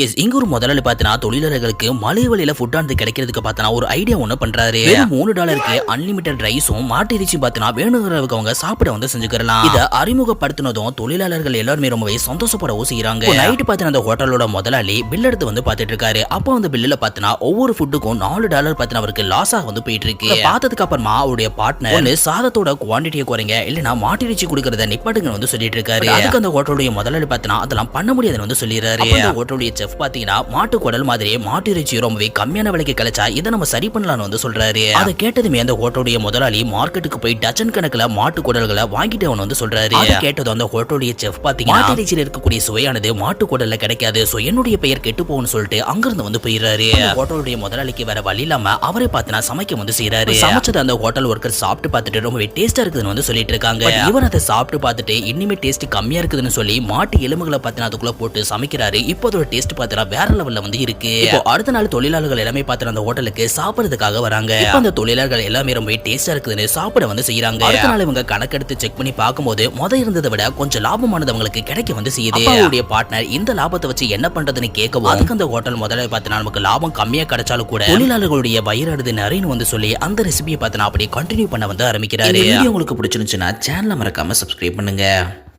இங்க ஒரு முதலாளி பார்த்தனா தொழிலாளர்களுக்கு மலை வழியில ஃபுட் ஆனது கிடைக்கிறதுக்கு பார்த்தனா ஒரு ஐடியா ஒண்ணு பண்றாரு. வெறும் $3க்கு அன்லிமிட்டட் ரைஸும் மாட்டு இறைச்சி பார்த்தனா வேணுங்கிறவங்க அவங்க சாப்பிட வந்து செஞ்சுக்கலாம். இத அறிமுகப்படுத்தினதும் தொழிலாளர்கள் எல்லாரும் ரொம்பவே சந்தோஷப்படவும் செய்றாங்க. நைட் பார்த்தனா அந்த ஹோட்டலோட முதலாளி பில் எடுத்து வந்து பார்த்துட்டு இருக்காரு. அப்போ அந்த பில்லுல பார்த்தனா ஒவ்வொரு ஃபுட்டுக்கும் $4 பார்த்தனா அவருக்கு லாஸா வந்து போயிட்டு இருக்கு. பார்த்ததுக்கு அப்புறமா அவருடைய பார்ட்னர் ஒன்னு சாதத்தோட குவாண்டிட்டியை குறைங்க இல்லனா மாட்டு இறைச்சி கொடுக்கறத நிப்பாட்டுங்க வந்து சொல்லிட்டு இருக்காரு. அதுக்கு அந்த ஹோட்டலுடைய முதலாளி பார்த்தனா அதெல்லாம் பண்ண முடியாதுன்னு வந்து சொல்லிடுறாரு. அந்த ஹோட்டலுடைய பாத்தீங்கன்னா மாட்டு குடல் மாதிரியே மாட்டு இறைச்சி ரொம்பவே கம்மியான விலைக்கு கிடைச்சா இதை நம்ம சரி பண்ணலாம்னு வந்து சொல்றாரு. அதை கேட்டதுமே அந்த ஹோட்டலுடைய முதலாளி மார்க்கெட்டுக்கு போய் டஜன் கணக்குல மாட்டு குடல்களை வாங்கிட்டு அவன் வந்து சொல்றாரு. அதை கேட்டதும் அந்த ஹோட்டலுடைய செஃப் பாத்தீங்கன்னா மாட்டு இறைச்சியில் இருக்கக்கூடிய சுவையானது மாட்டு குடல்ல கிடைக்காது, சோ என்னுடைய பெயர் கெட்டு போகும்னு சொல்லிட்டு அங்கிருந்து வந்து போயிடுறாரு. ஹோட்டலுடைய முதலாளிக்கு வேற வழி இல்லாம அவரே பார்த்தனா சமைக்க வந்து செய்யறாரு. சமைச்சது அந்த ஹோட்டல் ஒர்க்கர் சாப்பிட்டு பார்த்துட்டு ரொம்பவே டேஸ்டா இருக்குதுன்னு வந்து சொல்லிட்டு இருக்காங்க. இவன் அதை சாப்பிட்டு பார்த்துட்டு இனிமே டேஸ்ட் கம்மியா இருக்குதுன்னு சொல்லி மாட்டு எலும்புகளை பார்த்தனா அதுக்குள்ள போட்டு சமைக்கிறாரு. இப்போ அதோட டேஸ்ட் பார்த்தா வேற லெவல்ல வந்து இருக்கு. இப்போ அடுத்த நாள் தொழிலாளர்கள் எல்லாமே பார்த்தா அந்த ஹோட்டலுக்கு சாப்பிடுறதுக்காக வராங்க. இப்போ அந்த தொழிலாளர்கள் எல்லாமே ரொம்ப டேஸ்டா இருக்குதுன்னு சாப்பிட வந்து செய்யறாங்க. அடுத்த நாள் இவங்க கணக்கெடுத்து செக் பண்ணி பார்க்கும்போது இருந்ததை விட கொஞ்சம் லாபமானது அவங்களுக்கு கிடைக்க வந்து செய்யுது. அவருடைய பார்ட்னர் இந்த லாபத்தை வச்சு என்ன பண்றதுன்னு கேட்கவும் அதுக்கு அந்த ஹோட்டல் முதல்ல பார்த்தா நமக்கு லாபம் கம்மியா கிடைச்சாலும் கூட தொழிலாளர்களுடைய வயிறானது நிறைய வந்து சொல்லி அந்த ரெசிபியை பார்த்தா அப்படியே கண்டினியூ பண்ண வந்து ஆரம்பிக்கிறாரு. இந்த வீடியோ உங்களுக்கு பிடிச்சிருந்துச்சுன்னா சேனலை மறக்காம சப்ஸ்கிரைப் பண்ணுங்க.